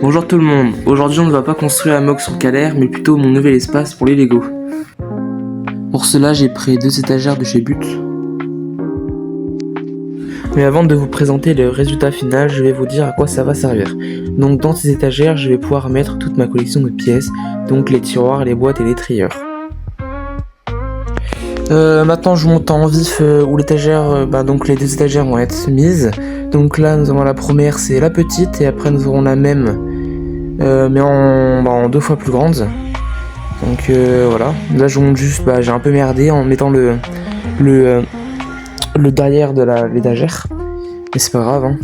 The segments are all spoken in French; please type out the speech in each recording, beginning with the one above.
Bonjour tout le monde, aujourd'hui on ne va pas construire un MOC sur Calaire, mais plutôt mon nouvel espace pour les Lego. Pour cela j'ai pris 2 étagères de chez But. Mais avant de vous présenter le résultat final, je vais vous dire à quoi ça va servir. Donc dans ces étagères, je vais pouvoir mettre toute ma collection de pièces, donc les tiroirs, les boîtes et les trieurs. Maintenant je monte en vif où l'étagère, donc les 2 étagères vont être mises. Donc là nous avons la première, c'est la petite, et après nous aurons la même, mais en 2 fois plus grande. Donc voilà, là je monte juste, j'ai un peu merdé en mettant le derrière de l'étagère, mais c'est pas grave hein.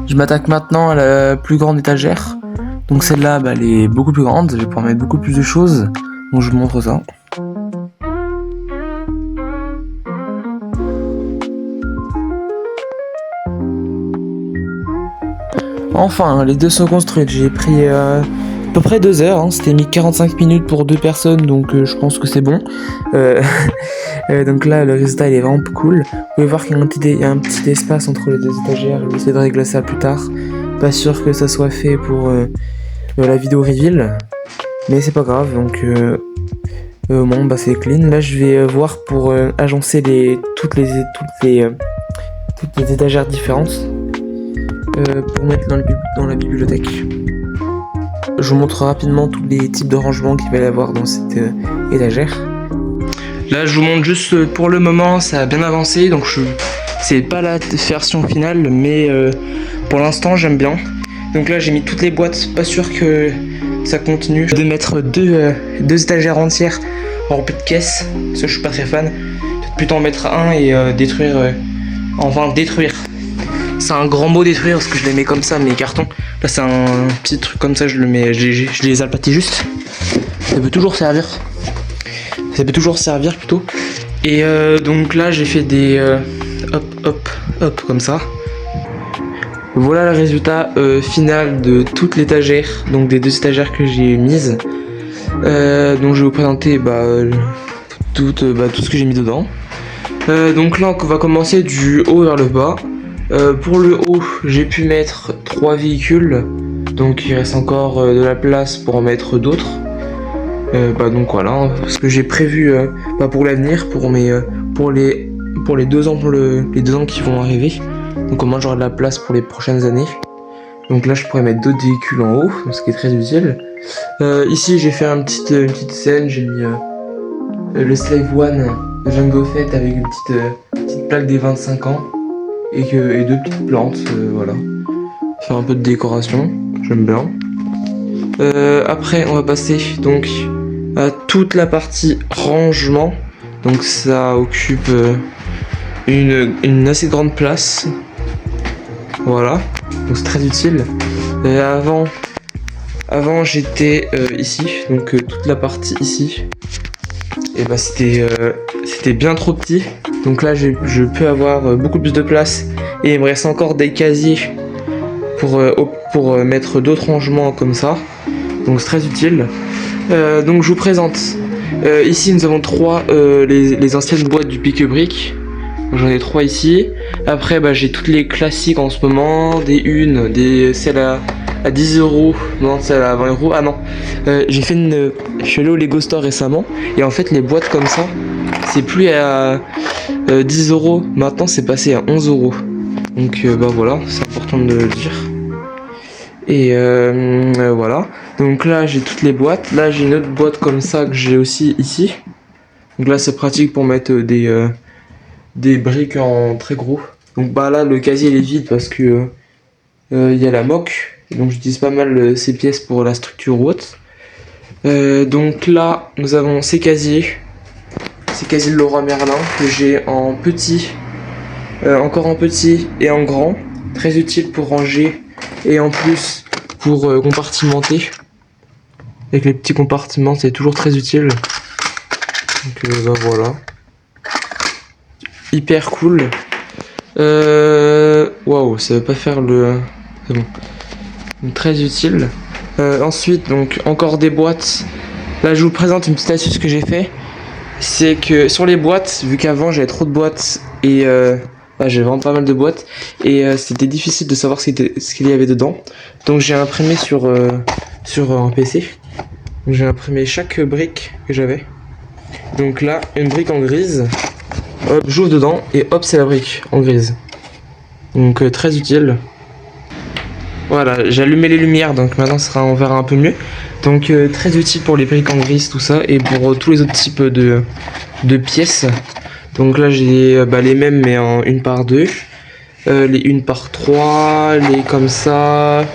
Je m'attaque maintenant à la plus grande étagère. Donc celle-là, elle est beaucoup plus grande, je vais pouvoir mettre beaucoup plus de choses, donc je vous montre ça. Enfin, les 2 sont construites, j'ai pris à peu près 2 heures, hein. C'était mis 45 minutes pour 2 personnes, donc je pense que c'est bon. Donc là, le résultat il est vraiment cool. Vous pouvez voir qu'il y a un petit espace entre les 2 étagères, je vais essayer de régler ça plus tard. Pas sûr que ça soit fait pour la vidéo reveal, mais c'est pas grave, donc bon, c'est clean. Là, je vais voir pour agencer toutes les étagères différentes. Pour mettre dans la bibliothèque. Je vous montre rapidement tous les types de rangements qu'il va y avoir dans cette étagère. Là je vous montre juste pour le moment, ça a bien avancé, donc c'est pas la version finale, mais pour l'instant j'aime bien. Donc là j'ai mis toutes les boîtes, pas sûr que ça continue de mettre deux étagères entières remplies de caisses, parce que je suis pas très fan. Peut-être plutôt en mettre un et détruire. C'est un grand mot détruire parce que je les mets comme ça, mes cartons. Là c'est un petit truc comme ça, je les aplatis juste. Ça peut toujours servir. Plutôt. Et donc là j'ai fait des hop comme ça. Voilà le résultat final de toute l'étagère, donc des 2 étagères que j'ai mises. Donc je vais vous présenter tout ce que j'ai mis dedans. Donc là on va commencer du haut vers le bas. Pour le haut, j'ai pu mettre 3 véhicules, donc il reste encore de la place pour en mettre d'autres. Donc voilà, ce que j'ai prévu pour l'avenir, pour les 2 ans, les 2 ans qui vont arriver. Donc au moins j'aurai de la place pour les prochaines années. Donc là je pourrais mettre d'autres véhicules en haut, ce qui est très utile. Ici j'ai fait une petite scène, j'ai mis le Slave One de Jango Fett avec une petite plaque des 25 ans. Et 2 petites plantes, voilà. Faire un peu de décoration, j'aime bien. Après on va passer donc à toute la partie rangement. Donc ça occupe une assez grande place. Voilà, donc c'est très utile. Avant j'étais ici, donc toute la partie ici. Et c'était bien trop petit. Donc là je peux avoir beaucoup plus de place. Et il me reste encore des casiers pour mettre d'autres rangements comme ça. Donc c'est très utile. Donc je vous présente. Ici nous avons les anciennes boîtes du pique-brique. J'en ai 3 ici. Après j'ai toutes les classiques en ce moment. Celles à 10 €. Non, celles à 20 €. Ah non. Je suis allé au Lego Store récemment. Et en fait les boîtes comme ça, c'est plus à 10 €. Maintenant c'est passé à 11 €. Donc voilà, c'est important de le dire. Et voilà. Donc là j'ai toutes les boîtes. Là j'ai une autre boîte comme ça que j'ai aussi ici. Donc là c'est pratique pour mettre des briques en très gros. Donc là le casier il est vide parce que il y a la moque. Donc j'utilise pas mal ces pièces pour la structure ou autre. Donc là nous avons ces casiers de Leroy Merlin que j'ai en petit, encore en petit et en grand. Très utile pour ranger et en plus pour compartimenter. Avec les petits compartiments c'est toujours très utile. Donc voilà. Hyper cool. Waouh, ça veut pas faire le... C'est bon. Donc, très utile. Ensuite, donc encore des boîtes. Là, je vous présente une petite astuce que j'ai fait. C'est que sur les boîtes, vu qu'avant j'avais trop de boîtes et J'ai vraiment pas mal de boîtes et c'était difficile de savoir ce qu'il y avait dedans. Donc j'ai imprimé sur un PC. Donc j'ai imprimé chaque brique que j'avais. Donc là, une brique en grise. Hop, j'ouvre dedans et hop, c'est la brique en grise. Donc très utile. Voilà, j'ai allumé les lumières, donc maintenant on verra un peu mieux. Donc très utile pour les briques en grise, tout ça, et pour tous les autres types de pièces. Donc là j'ai les mêmes mais en 1 par 2, les 1 par 3, les comme ça,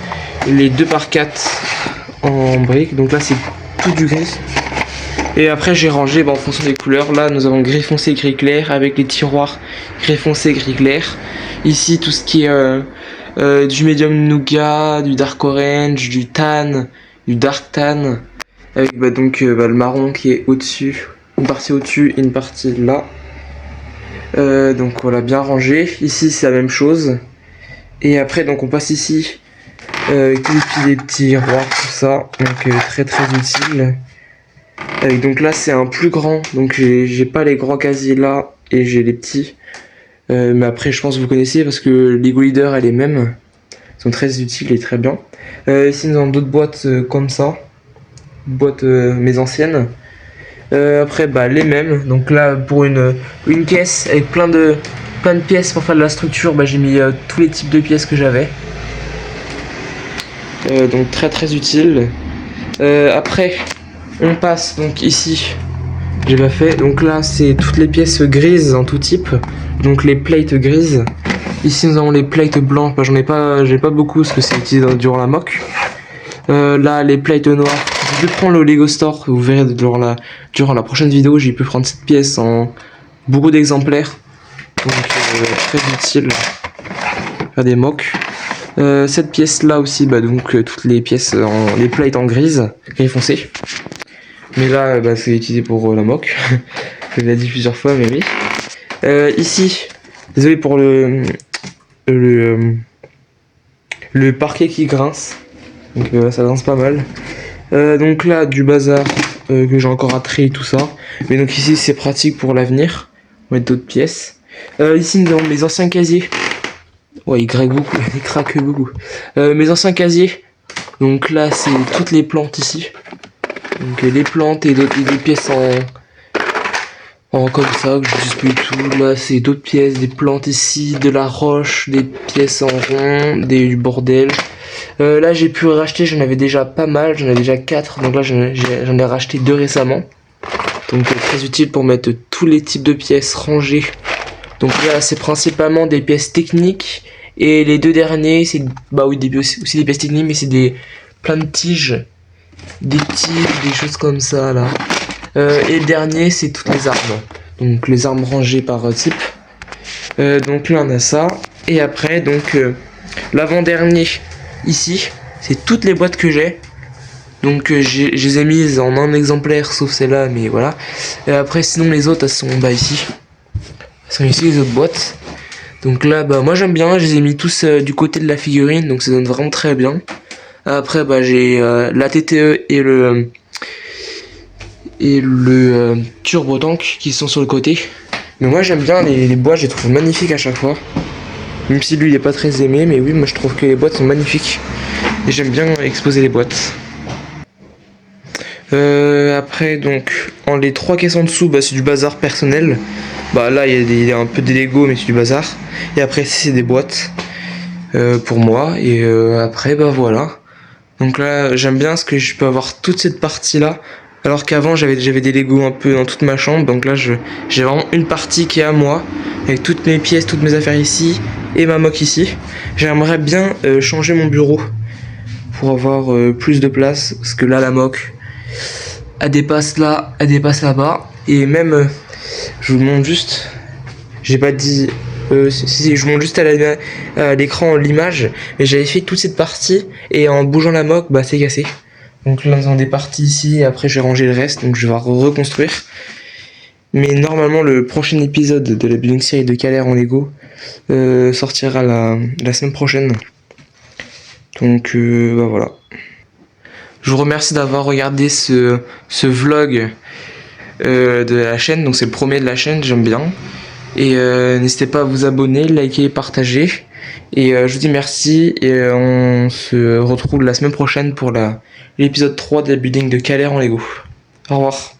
les 2 par 4 en briques. Donc là c'est tout du gris. Et après j'ai rangé en fonction des couleurs. Là nous avons gris foncé, gris clair, avec les tiroirs gris foncé, gris clair. Ici tout ce qui est du medium nougat, du dark orange, du tan, du dark tan, avec le marron qui est au-dessus, une partie au-dessus et une partie là. Donc voilà, bien rangé. Ici c'est la même chose. Et après donc on passe ici avec tous les petits tiroirs, tout ça. Donc très utile. Donc là c'est un plus grand, donc j'ai pas les grands casiers là et j'ai les petits. Mais après je pense que vous connaissez parce que Lego Leader elle est même. Ils sont très utiles et très bien. Ici nous avons d'autres boîtes comme ça. Boîtes mes anciennes. Après les mêmes. Donc là pour une caisse avec plein de pièces pour faire de la structure, j'ai mis tous les types de pièces que j'avais. Donc très utile. Après on passe donc ici. J'ai pas fait. Donc là c'est toutes les pièces grises en tout type. Donc les plates grises. Ici nous avons les plates blanches. J'ai pas beaucoup parce que c'est utilisé durant la mock. Là les plates noires. J'ai pu prendre le Lego Store. Vous verrez durant la prochaine vidéo. J'ai pu prendre cette pièce en beaucoup d'exemplaires. Donc très utile. Faire des mocks. Cette pièce là aussi. Toutes les pièces les plates en gris foncé. Mais là c'est utilisé pour la mock. Je l'ai dit plusieurs fois mais oui. Ici. Désolé pour le parquet qui grince. Donc ça grince pas mal. Donc là du bazar que j'ai encore à trier tout ça. Mais donc ici c'est pratique pour l'avenir. On va mettre d'autres pièces. Ici nous avons mes anciens casiers. Ouais il craque beaucoup, il craque beaucoup. Mes anciens casiers. Donc là c'est toutes les plantes ici. Donc les plantes et des pièces comme ça, que je n'utilise plus du tout. Là c'est d'autres pièces, des plantes ici, de la roche, des pièces en rond, du bordel. Là j'ai pu racheter, j'en avais déjà pas mal, j'en avais déjà 4, donc là j'en ai racheté 2 récemment. Donc très utile pour mettre tous les types de pièces rangées. Donc là c'est principalement des pièces techniques. Et les 2 derniers c'est aussi des pièces techniques, mais c'est plein de tiges. Des choses comme ça là. Et le dernier c'est toutes les armes. Donc les armes rangées par type. Donc là on a ça. Et après donc l'avant-dernier ici, c'est toutes les boîtes que j'ai. Donc je les ai mises en un exemplaire sauf celle-là, mais voilà. Et après sinon les autres elles sont ici. Elles sont ici les autres boîtes. Donc là moi j'aime bien, je les ai mis tous du côté de la figurine, donc ça donne vraiment très bien. Après j'ai la TTE et le Turbo Tank qui sont sur le côté. Mais moi j'aime bien les boîtes, je les trouve magnifiques à chaque fois. Même si lui il est pas très aimé, mais oui moi je trouve que les boîtes sont magnifiques. Et j'aime bien exposer les boîtes. Après donc en les 3 caisses en dessous c'est du bazar personnel. Là il y a un peu des Lego mais c'est du bazar. Et après c'est des boîtes pour moi. Et après voilà. Donc là j'aime bien parce que je peux avoir toute cette partie là. Alors qu'avant j'avais des Lego un peu dans toute ma chambre. Donc là j'ai vraiment une partie qui est à moi. Avec toutes mes pièces, toutes mes affaires ici. Et ma mock ici. J'aimerais bien changer mon bureau. Pour avoir plus de place. Parce que là la mock elle dépasse là, elle dépasse là-bas. Et même je vous montre juste. J'ai pas dit. Si je montre juste à l'écran l'image. Mais j'avais fait toute cette partie. Et en bougeant la mock c'est cassé. Donc là nous avons des parties ici, et après je vais ranger le reste, donc je vais reconstruire. Mais normalement le prochain épisode de la building série de Calère en Lego sortira la semaine prochaine. Donc voilà. Je vous remercie d'avoir regardé ce vlog de la chaîne, donc c'est le premier de la chaîne, j'aime bien. Et n'hésitez pas à vous abonner, liker, partager. Et je vous dis merci et on se retrouve la semaine prochaine pour l'épisode 3 des buildings de Calais en Lego. Au revoir.